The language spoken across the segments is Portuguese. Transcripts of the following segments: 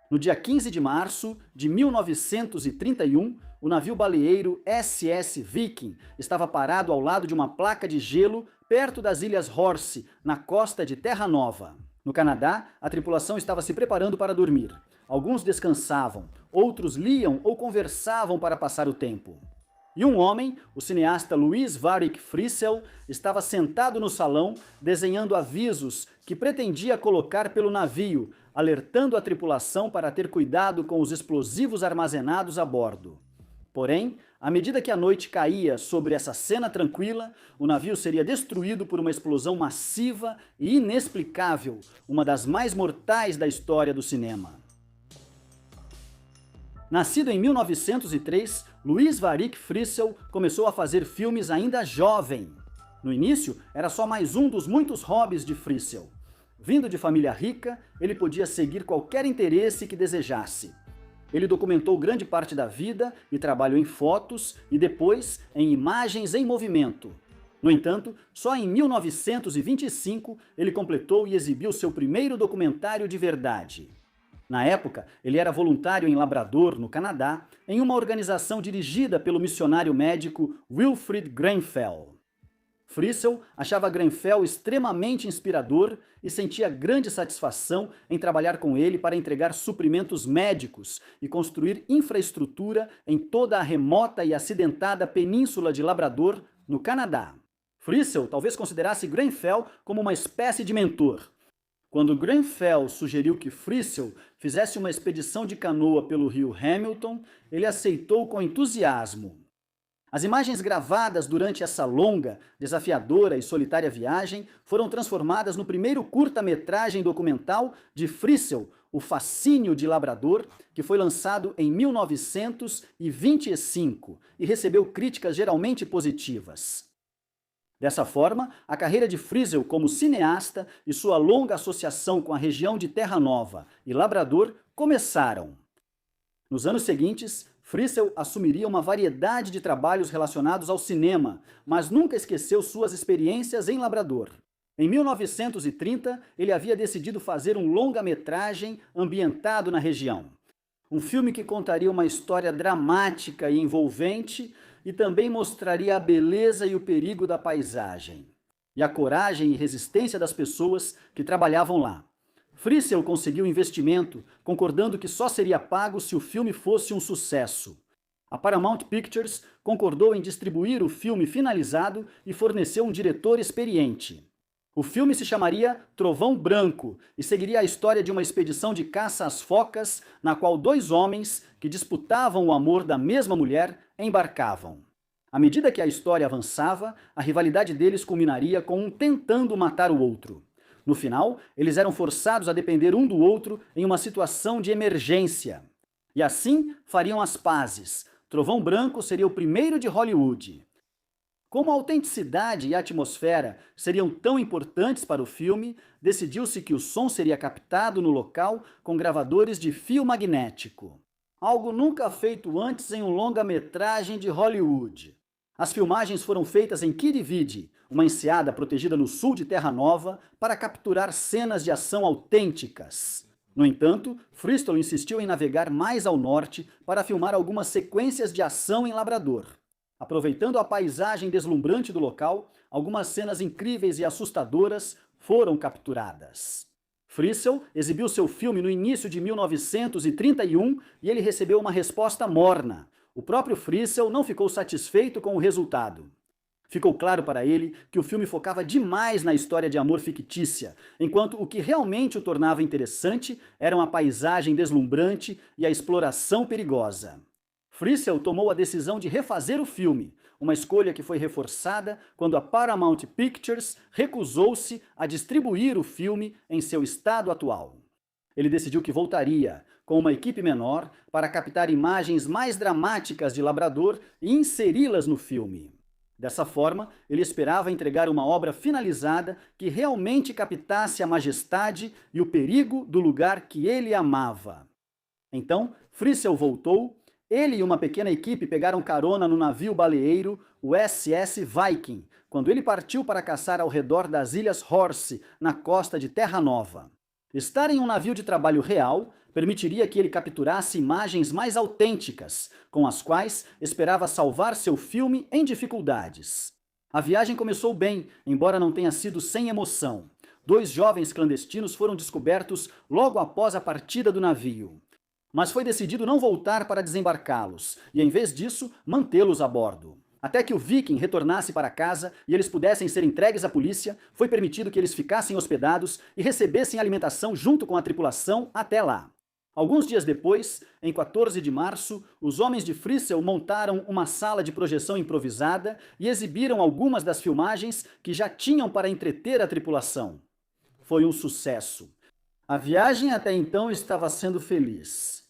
No dia 15 de março de 1931, o navio baleeiro SS Viking estava parado ao lado de uma placa de gelo perto das Ilhas Horse, na costa de Terra Nova. No Canadá, a tripulação estava se preparando para dormir. Alguns descansavam, outros liam ou conversavam para passar o tempo. E um homem, o cineasta Louis Varick Frissell, estava sentado no salão desenhando avisos que pretendia colocar pelo navio, alertando a tripulação para ter cuidado com os explosivos armazenados a bordo. Porém, à medida que a noite caía sobre essa cena tranquila, o navio seria destruído por uma explosão massiva e inexplicável, uma das mais mortais da história do cinema. Nascido em 1903, Louis Varick Frissell começou a fazer filmes ainda jovem. No início, era só mais um dos muitos hobbies de Frissell. Vindo de família rica, ele podia seguir qualquer interesse que desejasse. Ele documentou grande parte da vida e trabalho em fotos e depois em imagens em movimento. No entanto, só em 1925 ele completou e exibiu seu primeiro documentário de verdade. Na época, ele era voluntário em Labrador, no Canadá, em uma organização dirigida pelo missionário médico Wilfrid Grenfell. Frissell achava Grenfell extremamente inspirador e sentia grande satisfação em trabalhar com ele para entregar suprimentos médicos e construir infraestrutura em toda a remota e acidentada península de Labrador, no Canadá. Frissell talvez considerasse Grenfell como uma espécie de mentor. Quando Grenfell sugeriu que Frissell fizesse uma expedição de canoa pelo rio Hamilton, ele aceitou com entusiasmo. As imagens gravadas durante essa longa, desafiadora e solitária viagem foram transformadas no primeiro curta-metragem documental de Frissell, O Fascínio de Labrador, que foi lançado em 1925 e recebeu críticas geralmente positivas. Dessa forma, a carreira de Frissell como cineasta e sua longa associação com a região de Terra Nova e Labrador começaram. Nos anos seguintes, Frissell assumiria uma variedade de trabalhos relacionados ao cinema, mas nunca esqueceu suas experiências em Labrador. Em 1930, ele havia decidido fazer um longa-metragem ambientado na região. Um filme que contaria uma história dramática e envolvente e também mostraria a beleza e o perigo da paisagem, e a coragem e resistência das pessoas que trabalhavam lá. Frissell conseguiu investimento, concordando que só seria pago se o filme fosse um sucesso. A Paramount Pictures concordou em distribuir o filme finalizado e forneceu um diretor experiente. O filme se chamaria Trovão Branco e seguiria a história de uma expedição de caça às focas, na qual dois homens, que disputavam o amor da mesma mulher, embarcavam. À medida que a história avançava, a rivalidade deles culminaria com um tentando matar o outro. No final, eles eram forçados a depender um do outro em uma situação de emergência. E assim fariam as pazes. Trovão Branco seria o primeiro de Hollywood. Como a autenticidade e a atmosfera seriam tão importantes para o filme, decidiu-se que o som seria captado no local com gravadores de fio magnético. Algo nunca feito antes em um longa-metragem de Hollywood. As filmagens foram feitas em Quirividi, uma enseada protegida no sul de Terra Nova, para capturar cenas de ação autênticas. No entanto, Frissell insistiu em navegar mais ao norte para filmar algumas sequências de ação em Labrador. Aproveitando a paisagem deslumbrante do local, algumas cenas incríveis e assustadoras foram capturadas. Frissell exibiu seu filme no início de 1931 e ele recebeu uma resposta morna. O próprio Frissell não ficou satisfeito com o resultado. Ficou claro para ele que o filme focava demais na história de amor fictícia, enquanto o que realmente o tornava interessante eram a paisagem deslumbrante e a exploração perigosa. Frissell tomou a decisão de refazer o filme, uma escolha que foi reforçada quando a Paramount Pictures recusou-se a distribuir o filme em seu estado atual. Ele decidiu que voltaria, com uma equipe menor, para captar imagens mais dramáticas de Labrador e inseri-las no filme. Dessa forma, ele esperava entregar uma obra finalizada que realmente captasse a majestade e o perigo do lugar que ele amava. Então, Frissell voltou. Ele e uma pequena equipe pegaram carona no navio baleeiro, o SS Viking, quando ele partiu para caçar ao redor das Ilhas Horse, na costa de Terra Nova. Estar em um navio de trabalho real permitiria que ele capturasse imagens mais autênticas, com as quais esperava salvar seu filme em dificuldades. A viagem começou bem, embora não tenha sido sem emoção. 2 jovens clandestinos foram descobertos logo após a partida do navio. Mas foi decidido não voltar para desembarcá-los, e em vez disso, mantê-los a bordo. Até que o Viking retornasse para casa e eles pudessem ser entregues à polícia, foi permitido que eles ficassem hospedados e recebessem alimentação junto com a tripulação até lá. Alguns dias depois, em 14 de março, os homens de Fryssel montaram uma sala de projeção improvisada e exibiram algumas das filmagens que já tinham para entreter a tripulação. Foi um sucesso. A viagem até então estava sendo feliz.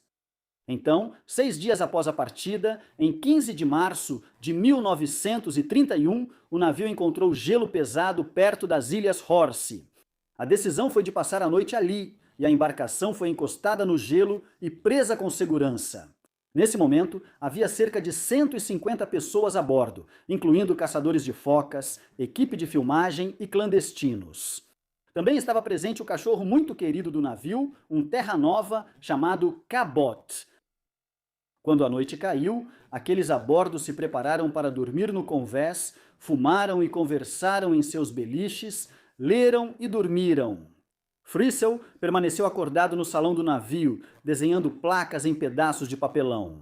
Então, 6 dias após a partida, em 15 de março de 1931, o navio encontrou gelo pesado perto das Ilhas Horsey. A decisão foi de passar a noite ali, e a embarcação foi encostada no gelo e presa com segurança. Nesse momento, havia cerca de 150 pessoas a bordo, incluindo caçadores de focas, equipe de filmagem e clandestinos. Também estava presente o cachorro muito querido do navio, um terra-nova chamado Cabot. Quando a noite caiu, aqueles a bordo se prepararam para dormir no convés, fumaram e conversaram em seus beliches, leram e dormiram. Fryssel permaneceu acordado no salão do navio, desenhando placas em pedaços de papelão.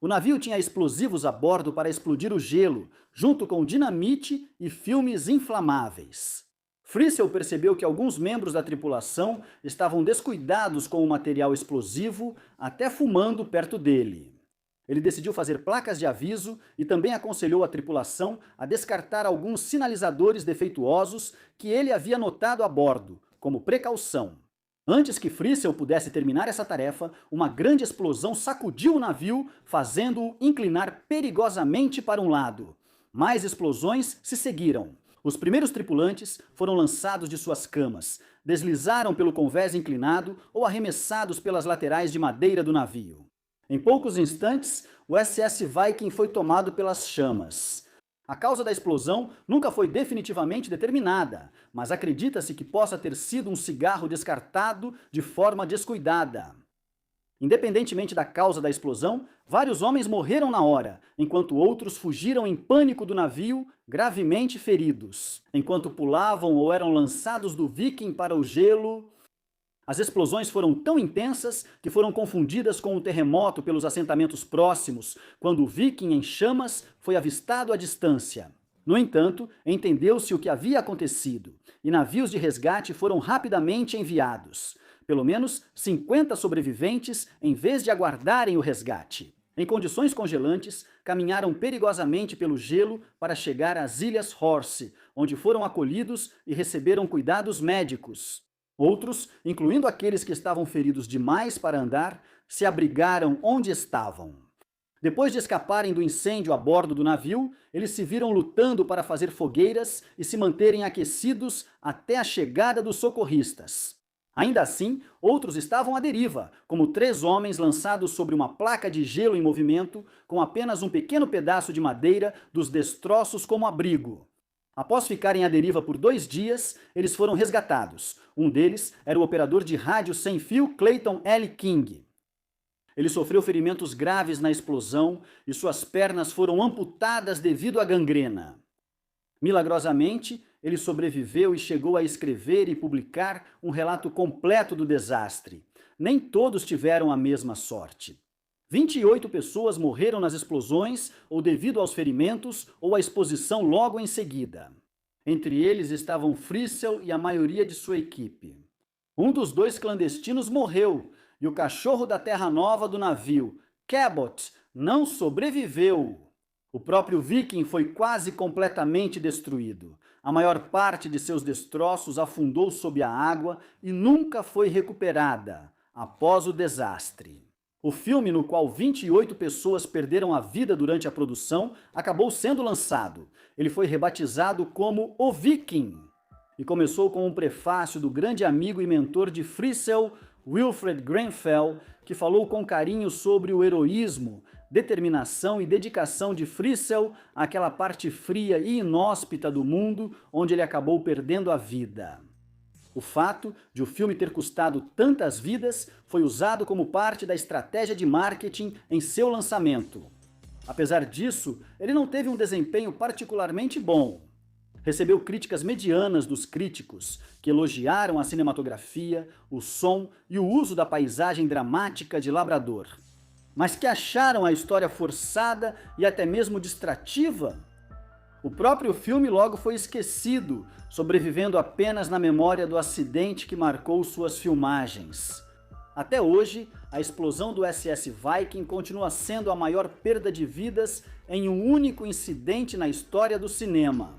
O navio tinha explosivos a bordo para explodir o gelo, junto com dinamite e filmes inflamáveis. Fryssel percebeu que alguns membros da tripulação estavam descuidados com o material explosivo, até fumando perto dele. Ele decidiu fazer placas de aviso e também aconselhou a tripulação a descartar alguns sinalizadores defeituosos que ele havia notado a bordo, como precaução. Antes que Fryssel pudesse terminar essa tarefa, uma grande explosão sacudiu o navio, fazendo-o inclinar perigosamente para um lado. Mais explosões se seguiram. Os primeiros tripulantes foram lançados de suas camas, deslizaram pelo convés inclinado ou arremessados pelas laterais de madeira do navio. Em poucos instantes, o SS Viking foi tomado pelas chamas. A causa da explosão nunca foi definitivamente determinada, mas acredita-se que possa ter sido um cigarro descartado de forma descuidada. Independentemente da causa da explosão, vários homens morreram na hora, enquanto outros fugiram em pânico do navio, gravemente feridos. Enquanto pulavam ou eram lançados do Viking para o gelo, as explosões foram tão intensas que foram confundidas com um terremoto pelos assentamentos próximos, quando o Viking em chamas foi avistado à distância. No entanto, entendeu-se o que havia acontecido, e navios de resgate foram rapidamente enviados. Pelo menos 50 sobreviventes, em vez de aguardarem o resgate. Em condições congelantes, caminharam perigosamente pelo gelo para chegar às Ilhas Horsey, onde foram acolhidos e receberam cuidados médicos. Outros, incluindo aqueles que estavam feridos demais para andar, se abrigaram onde estavam. Depois de escaparem do incêndio a bordo do navio, eles se viram lutando para fazer fogueiras e se manterem aquecidos até a chegada dos socorristas. Ainda assim, outros estavam à deriva, como 3 homens lançados sobre uma placa de gelo em movimento, com apenas um pequeno pedaço de madeira dos destroços como abrigo. Após ficarem à deriva por 2 dias, eles foram resgatados. Um deles era o operador de rádio sem fio Clayton L. King. Ele sofreu ferimentos graves na explosão e suas pernas foram amputadas devido à gangrena. Milagrosamente, ele sobreviveu e chegou a escrever e publicar um relato completo do desastre. Nem todos tiveram a mesma sorte. 28 pessoas morreram nas explosões ou devido aos ferimentos ou à exposição logo em seguida. Entre eles estavam Fryssel e a maioria de sua equipe. Um dos 2 clandestinos morreu e o cachorro da terra nova do navio, Cabot, não sobreviveu. O próprio Viking foi quase completamente destruído. A maior parte de seus destroços afundou sob a água e nunca foi recuperada após o desastre. O filme, no qual 28 pessoas perderam a vida durante a produção, acabou sendo lançado. Ele foi rebatizado como O Viking e começou com um prefácio do grande amigo e mentor de Fryssel, Wilfred Grenfell, que falou com carinho sobre o heroísmo, determinação e dedicação de Fryssel àquela parte fria e inóspita do mundo onde ele acabou perdendo a vida. O fato de o filme ter custado tantas vidas foi usado como parte da estratégia de marketing em seu lançamento. Apesar disso, ele não teve um desempenho particularmente bom. Recebeu críticas medianas dos críticos, que elogiaram a cinematografia, o som e o uso da paisagem dramática de Labrador, mas que acharam a história forçada e até mesmo distrativa. O próprio filme logo foi esquecido, sobrevivendo apenas na memória do acidente que marcou suas filmagens. Até hoje, a explosão do SS Viking continua sendo a maior perda de vidas em um único incidente na história do cinema.